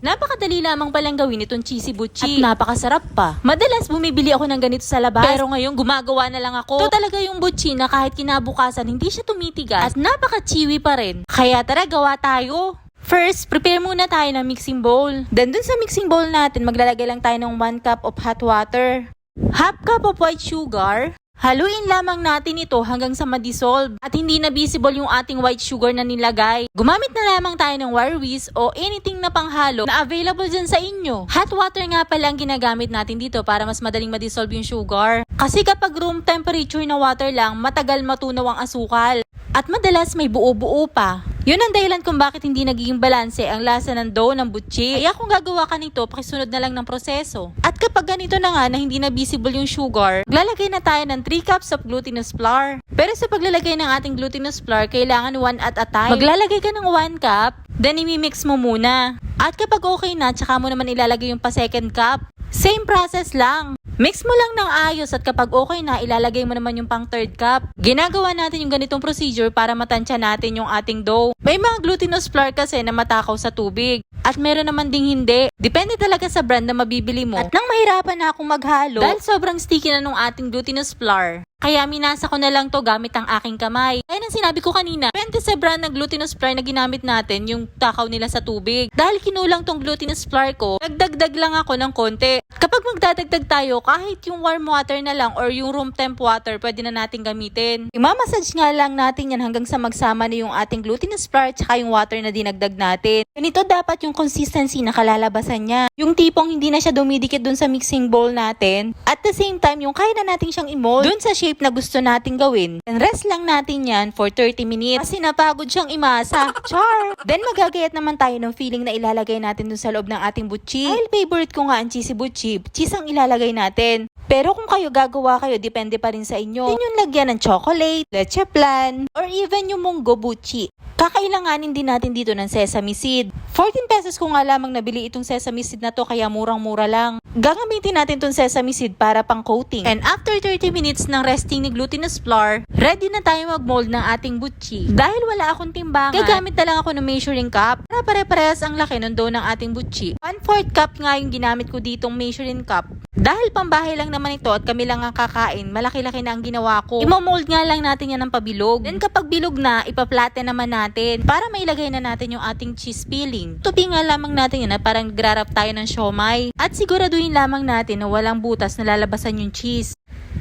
Napakadali lamang palang gawin itong cheesy butchi. At napakasarap pa. Madalas bumibili ako ng ganito sa labas. Pero ngayon gumagawa na lang ako. Ito talaga yung butchi na kahit kinabukasan hindi siya tumitigas. At napaka-chewy pa rin. Kaya tara gawa tayo. First, prepare muna tayo ng mixing bowl. Then dun sa mixing bowl natin, maglalagay lang tayo ng 1 cup of hot water. Half cup of white sugar. Haluin lamang natin ito hanggang sa ma-dissolve at hindi na visible yung ating white sugar na nilagay. Gumamit na lamang tayo ng wire whisk o anything na panghalo na available dyan sa inyo. Hot water nga pala ang ginagamit natin dito para mas madaling ma-dissolve yung sugar. Kasi kapag room temperature na water lang, matagal matunaw ang asukal. At madalas may buo-buo pa. Yun ang dahilan kung bakit hindi nagiging balanse ang lasa ng dough ng butchi. Kaya kung gagawa ka nito, pakisunod na lang ng proseso. At kapag ganito na nga na hindi na visible yung sugar, maglalagay na tayo ng 3 cups of glutinous flour. Pero sa paglalagay ng ating glutinous flour, kailangan 1 at a time. Maglalagay ka ng 1 cup, then imimix mo muna. At kapag okay na, tsaka mo naman ilalagay yung pa second cup. Same process lang. Mix mo lang ng ayos at kapag okay na, ilalagay mo naman yung pang third cup. Ginagawa natin yung ganitong procedure para matansya natin yung ating dough. May mga glutinous flour kasi na matakaw sa tubig. At meron naman ding hindi. Depende talaga sa brand na mabibili mo. At nang mahirapan na akong maghalo, dahil sobrang sticky na nung ating glutinous flour, kaya minasa ko na lang to gamit ang aking kamay. Kaya nang sinabi ko kanina, depende sa brand ng glutinous flour na ginamit natin yung takaw nila sa tubig. Dahil kinulang tong glutinous flour ko, nagdagdag lang ako ng konti. Kapag magdadagdag tayo, kahit yung warm water na lang or yung room temp water, pwede na natin gamitin. Imamassage nga lang natin yan hanggang sa magsama na yung ating glutinous flour at yung water na dinagdag natin. Ganito dapat yung consistency na kalalabasan niya. Yung tipong hindi na siya dumidikit dun sa mixing bowl natin. At the same time, yung kaya na natin siyang i-mold dun sa shape na gusto nating gawin. And rest lang natin yan for 30 minutes. Kasi napagod siyang imasa. Char! Then magagayat naman tayo ng filling na ilalagay natin dun sa loob ng ating butchi. Dahil favorite ko nga ang cheesy butchi, cheese ang ilalagay natin. Pero kung kayo gagawa kayo, depende pa rin sa inyo. Din yung lagyan ng chocolate, leche flan, or even yung munggo butchi. Kakailanganin din natin dito ng sesame seed. 14 pesos ko nga lamang nabili itong sesame seed na to kaya murang-mura lang. Gagamitin natin itong sesame seed para pang coating. And after 30 minutes ng resting ni glutinous flour, ready na tayo mag-mold ng ating butchi. Dahil wala akong timbangan, gagamit na lang ako ng measuring cup para pare-parehas ang laki ng dough ng ating butchi. 1/4 cup nga yung ginamit ko ditong measuring cup. Dahil pambahay lang naman ito at kami lang ang kakain, malaki-laki na ang ginawa ko. Imo-mold nga lang natin yan ng pabilog. Then kapag bilog na, ipa-flatten naman natin para mailagay na natin yung ating cheese filling. Tupi nga lamang natin yan na parang nagrarap tayo ng siomay. At siguraduhin lamang natin na walang butas na lalabasan yung cheese.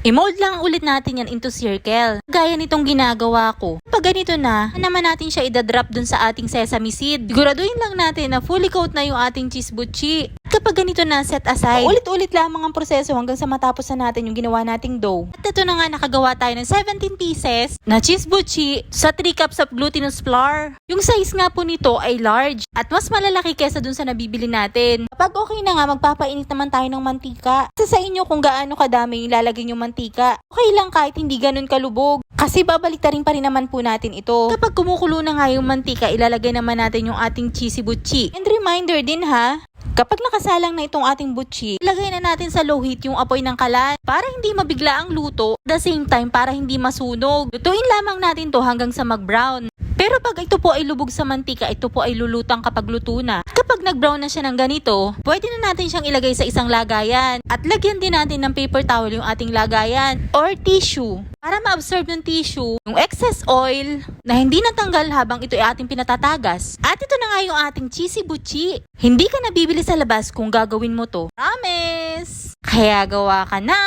I-mold lang ulit natin yan into circle. Gaya nitong ginagawa ko. Pag ganito na, naman natin siya idadrop dun sa ating sesame seed. Siguraduhin lang natin na fully coat na yung ating cheese butchi. Kapag ganito na, set aside. Ulit-ulit lamang ang proseso hanggang sa matapos na natin yung ginawa nating dough. At ito na nga, nakagawa tayo ng 17 pieces na cheese butchi sa 3 cups of glutinous flour. Yung size nga po nito ay large at mas malalaki kesa dun sa nabibili natin. Kapag okay na nga, magpapainit naman tayo ng mantika. Sa inyo kung gaano kadami yung lalagay yung mantika. Okay lang kahit hindi ganun kalubog. Kasi babaliktarin pa rin naman po natin ito. Kapag kumukulo na nga yung mantika, ilalagay naman natin yung ating cheesy butchi. And reminder din ha, kapag nakasalang na itong ating butchi, ilagay na natin sa low heat yung apoy ng kalan para hindi mabigla ang luto. At the same time, para hindi masunog. Lutuin lamang natin to hanggang sa mag-brown. Pero pag ito po ay lubog sa mantika, ito po ay lulutang kapag luto na. Kapag nag-brown na siya ng ganito, pwede na natin siyang ilagay sa isang lagayan. At lagyan din natin ng paper towel yung ating lagayan or tissue para ma-absorb ng tissue yung excess oil na hindi natanggal habang ito ay ating pinatatagas. At ito na nga yung ating cheesy butchi. Hindi ka nabibili sa labas kung gagawin mo to. Promise! Kaya gawa ka na!